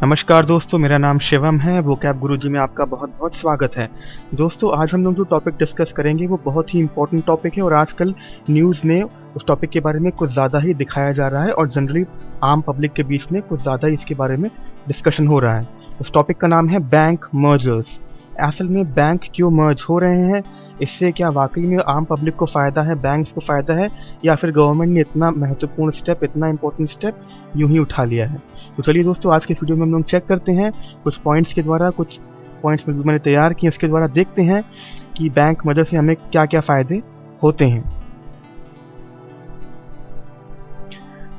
नमस्कार दोस्तों, मेरा नाम शिवम है। वोकैब गुरुजी में आपका बहुत बहुत स्वागत है। दोस्तों, आज हम लोग जो टॉपिक डिस्कस करेंगे वो बहुत ही इंपॉर्टेंट टॉपिक है और आजकल न्यूज़ में उस टॉपिक के बारे में कुछ ज़्यादा ही दिखाया जा रहा है और जनरली आम पब्लिक के बीच में कुछ ज़्यादा ही इसके बारे में डिस्कशन हो रहा है। उस टॉपिक का नाम है बैंक मर्जर्स। असल में बैंक क्यों मर्ज हो रहे हैं, इससे क्या वाकई में आम पब्लिक को फ़ायदा है, बैंक्स को फ़ायदा है, या फिर गवर्नमेंट ने इतना महत्वपूर्ण स्टेप, इतना इंपॉर्टेंट स्टेप यूं ही उठा लिया है। तो चलिए दोस्तों, आज के वीडियो में हम लोग चेक करते हैं कुछ पॉइंट्स के द्वारा, कुछ पॉइंट्स मैंने तैयार किए, इसके द्वारा देखते हैं कि बैंक मर्जर से हमें क्या क्या फ़ायदे होते हैं।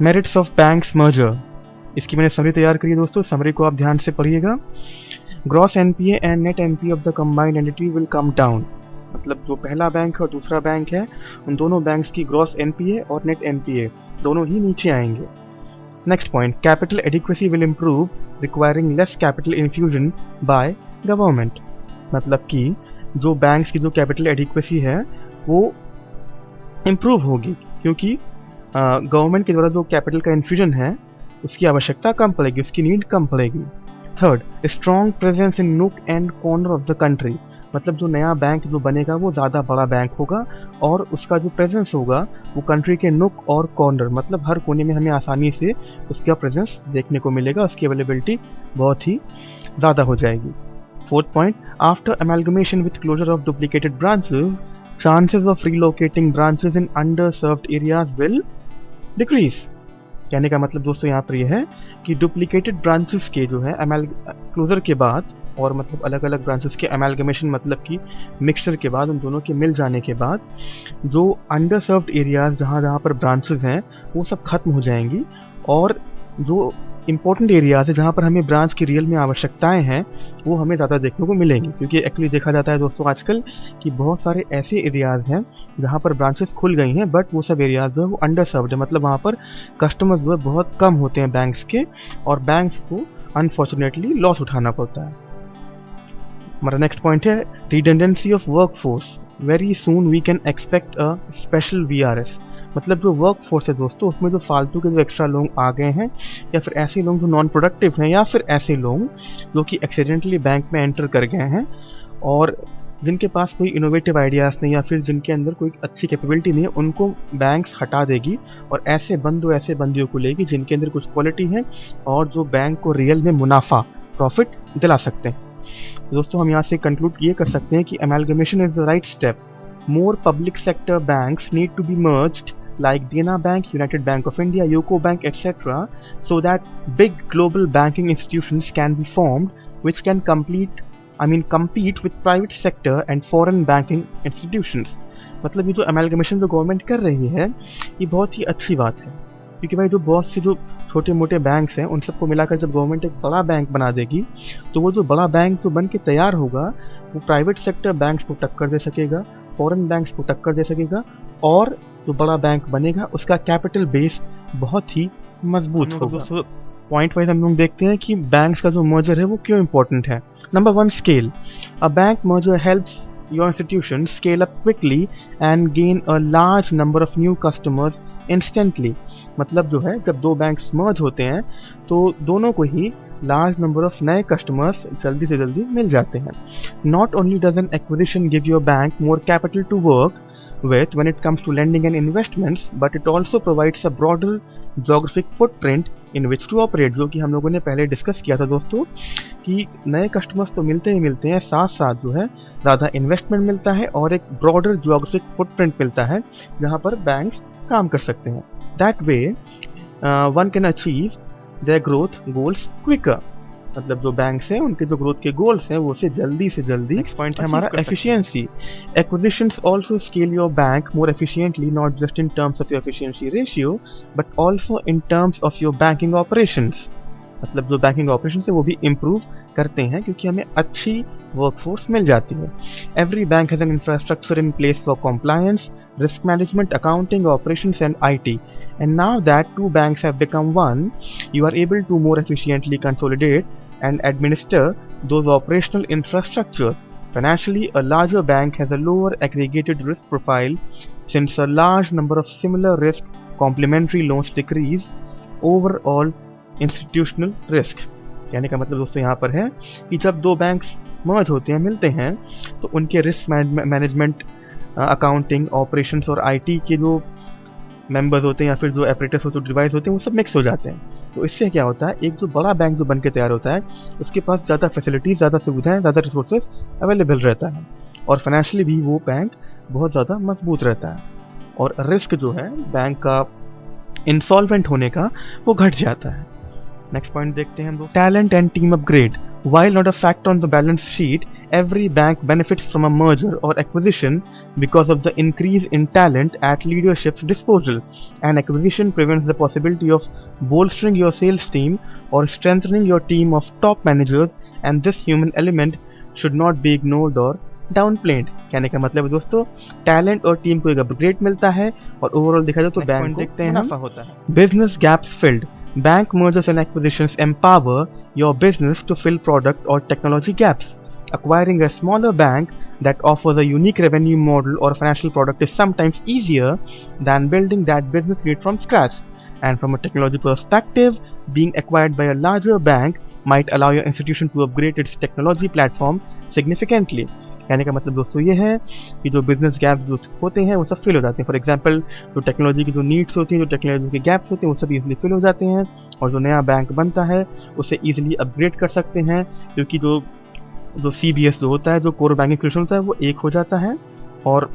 मेरिट्स ऑफ बैंक्स मर्जर, इसकी मैंने समरी तैयार करी है दोस्तों। समरी को आप ध्यान से पढ़िएगा। Gross NPA and net NPA of the combined entity will come down. मतलब जो पहला बैंक है और दूसरा बैंक है, उन दोनों बैंक्स की ग्रॉस एनपीए और नेट एनपीए दोनों ही नीचे आएंगे। Next point, capital adequacy will improve requiring less capital infusion by government. मतलब कि जो बैंक्स की जो कैपिटल एडिक्वेसी है वो इम्प्रूव होगी, क्योंकि गवर्नमेंट के द्वारा जो कैपिटल का इन्फ्यूजन है उसकी आवश्यकता कम पड़ेगी, उसकी नीड कम पड़ेगी। Third, strong presence in nook and corner of the country. मतलब जो नया बैंक जो बनेगा वो ज़्यादा बड़ा बैंक होगा और उसका जो प्रेजेंस होगा वो कंट्री के नुक और कॉर्नर, मतलब हर कोने में हमें आसानी से उसका प्रेजेंस देखने को मिलेगा, उसकी अवेलेबिलिटी बहुत ही ज़्यादा हो जाएगी। Fourth point, after amalgamation with closure of duplicated branches, chances of relocating branches in underserved areas will decrease. कहने का मतलब दोस्तों यहाँ पर यह है कि डुप्लीकेटेड ब्रांचेस के जो है क्लोजर के बाद, और मतलब अलग अलग ब्रांचेस के अमेलगमेशन मतलब कि मिक्सचर के बाद, उन दोनों के मिल जाने के बाद जो अंडर सर्व्ड एरियाज जहाँ जहाँ पर ब्रांचेस हैं वो सब खत्म हो जाएंगी, और जो इंपॉर्टेंट एरियाज है जहाँ पर हमें ब्रांच की रियल में आवश्यकताएं हैं वो हमें ज़्यादा देखने को मिलेंगी। क्योंकि एक्चुअली देखा जाता है दोस्तों आजकल कि बहुत सारे ऐसे एरियाज हैं जहाँ पर ब्रांचेस खुल गई हैं, बट वो सब एरियाज जो है वो अंडर सर्व्ड है, मतलब वहाँ पर कस्टमर्स जो है बहुत कम होते हैं बैंक्स के, और बैंक्स को अनफॉर्चुनेटली लॉस उठाना पड़ता है। हमारा नेक्स्ट पॉइंट है redundancy of workforce. Very soon we can expect a special VRS. मतलब जो वर्क फोर्स है दोस्तों, उसमें जो फालतू के जो एक्स्ट्रा लोग आ गए हैं, या फिर ऐसे लोग जो नॉन प्रोडक्टिव हैं, या फिर ऐसे लोग जो कि एक्सीडेंटली बैंक में एंटर कर गए हैं और जिनके पास कोई इनोवेटिव आइडियाज़ नहीं, या फिर जिनके अंदर कोई अच्छी कैपेबिलिटी नहीं है, उनको बैंक्स हटा देगी और ऐसे बंदियों को लेगी जिनके अंदर कुछ क्वालिटी है और जो बैंक को रियल में मुनाफा, प्रॉफिट दिला सकते हैं। दोस्तों, हम यहाँ से कंक्लूड ये कर सकते हैं कि amalgamation is the right step. More public sector banks need to be merged like Dena Bank, United Bank of India, UCO Bank, etc., so that big global banking institutions can be formed which can compete with private sector and foreign banking institutions. मतलब ये जो amalgamation जो government कर रही है ये बहुत ही अच्छी बात है, क्योंकि भाई जो बहुत से जो छोटे मोटे बैंक्स हैं उन सबको मिलाकर जब गवर्नमेंट एक बड़ा बैंक बना देगी तो वो जो बड़ा बैंक जो बन के तैयार होगा वो प्राइवेट सेक्टर बैंक्स को टक्कर दे सकेगा, फॉरेन बैंक्स को टक्कर दे सकेगा, और जो बड़ा बैंक बनेगा उसका कैपिटल बेस बहुत ही मजबूत होगा। पॉइंट वाइज हम लोग देखते हैं कि बैंक्स का जो मर्जर है वो क्यों इंपॉर्टेंट है। Number 1, scale. A bank merger helps your institution scale up quickly and gain a large number of new customers instantly. मतलब जो है जब दो बैंक्स मर्ज होते हैं तो दोनों को ही लार्ज नंबर ऑफ नए कस्टमर्स जल्दी से जल्दी मिल जाते हैं। Not only does an acquisition give your bank more capital to work with when it comes to lending and investments, but it also provides a broader geographic footprint in which to operate, जो कि हम लोगों ने पहले discuss किया था दोस्तों कि नए कस्टमर्स तो मिलते ही मिलते हैं, साथ साथ जो है ज़्यादा इन्वेस्टमेंट मिलता है और एक ब्रॉडर जियोग्राफिक फुटप्रिंट मिलता है जहाँ पर बैंक्स काम कर सकते हैं। That way one can achieve their growth goals quicker. मतलब जो बैंक्स हैं उनके जो ग्रोथ के गोल्स हैं वो से जल्दी। नेक्स्ट पॉइंट है हमारा efficiency. Acquisitions also scale your bank more efficiently, not just in terms of your efficiency ratio but also in terms of your banking operations. मतलब जो बैंकिंग ऑपरेशन है वो भी इम्प्रूव करते हैं क्योंकि हमें अच्छी वर्कफोर्स मिल जाती है। Every bank has an infrastructure in place for compliance, risk management, accounting, operations and IT. And now that two banks have become one, you are able to more efficiently consolidate and administer those operational infrastructure. Financially, a larger bank has a lower aggregated risk profile since a large number of similar risk complementary loans decrease overall institutional risk. कहने का मतलब दोस्तों यहाँ पर है कि जब दो बैंक्स मर्ज होते हैं, मिलते हैं, तो उनके रिस्क मैनेजमेंट, अकाउंटिंग, ऑपरेशंस और आईटी के जो मेंबर्स होते हैं या फिर जो ऑपरेटर्स होते हैं, डिवाइस होते हैं, वो सब मिक्स हो जाते हैं। तो इससे क्या होता है, एक जो बड़ा बैंक जो बन के तैयार होता है उसके पास ज़्यादा फैसिलिटीज, ज़्यादा सुविधाएं, ज़्यादा रिसोर्सेज अवेलेबल रहता है और फाइनेंशियली भी वो बैंक बहुत ज़्यादा मजबूत रहता है और रिस्क जो है बैंक का इंसॉल्वेंट होने का वो घट जाता है। नेक्स्ट पॉइंट देखते हैं हम लोग, talent and team upgrade. While not a fact on the balance sheet, every bank benefits from a merger or acquisition because of the increase in talent at leadership's disposal. An acquisition prevents the possibility of bolstering your sales team or strengthening your team of top managers, and this human element should not be ignored or downplayed. कहने का मतलब है दोस्तों, talent और team को एक upgrade मिलता है और ओवरऑल देखा जाए तो बैंक को देखते हैं मुनाफा होता है। Business gaps field. Bank mergers and acquisitions empower your business to fill product or technology gaps. Acquiring a smaller bank that offers a unique revenue model or financial product is sometimes easier than building that business unit from scratch. And from a technology perspective, being acquired by a larger bank might allow your institution to upgrade its technology platform significantly. कहने का मतलब दोस्तों ये है कि जो business gaps जो होते हैं वो सब फिल हो जाते हैं। फॉर एग्जांपल जो टेक्नोलॉजी की जो नीड्स होती हैं, जो टेक्नोलॉजी के गैप्स होते हैं, वो सब इजीली फिल हो जाते हैं और जो नया बैंक बनता है उसे इजीली अपग्रेड कर सकते हैं, क्योंकि जो CBS जो होता है, जो कोर बैंकिंग सोल्यूशन होता है, वो एक हो जाता है और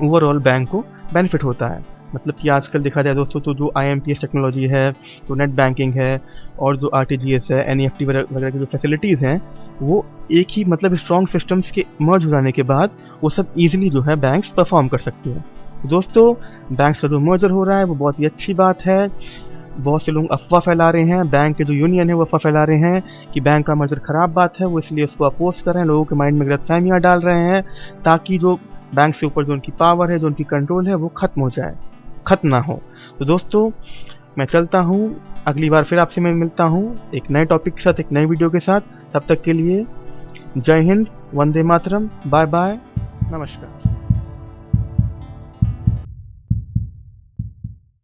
ओवरऑल बैंक को बेनिफिट होता है। मतलब कि आजकल देखा जाए दोस्तों तो जो IMPS टेक्नोलॉजी है, जो नेट बैंकिंग है और जो RTGS है, NEFT वगैरह की जो फैसिलिटीज़ हैं, वो एक ही मतलब स्ट्रॉन्ग सिस्टम्स के मर्ज हो जाने के बाद वो सब इजीली जो है बैंक्स परफॉर्म कर सकते हैं। दोस्तों बैंक्स का जो मर्जर हो रहा है वो बहुत ही अच्छी बात है। बहुत से लोग अफवाह फैला रहे हैं, बैंक के जो यूनियन है वो अफवाह फैला रहे हैं कि बैंक का मर्जर खराब बात है, वो इसलिए उसको अपोज कर रहे हैं, लोगों के माइंड में गलतफहमियां डाल रहे हैं ताकि जो बैंक के ऊपर जो उनकी पावर है, जो उनकी कंट्रोल है, वो खत्म हो जाए, खत्म ना हो। तो दोस्तों मैं चलता हूँ, अगली बार फिर आपसे मैं मिलता हूँ एक नए टॉपिक के साथ, एक नई वीडियो के साथ। तब तक के लिए जय हिंद, वंदे मातरम, बाय बाय, नमस्कार।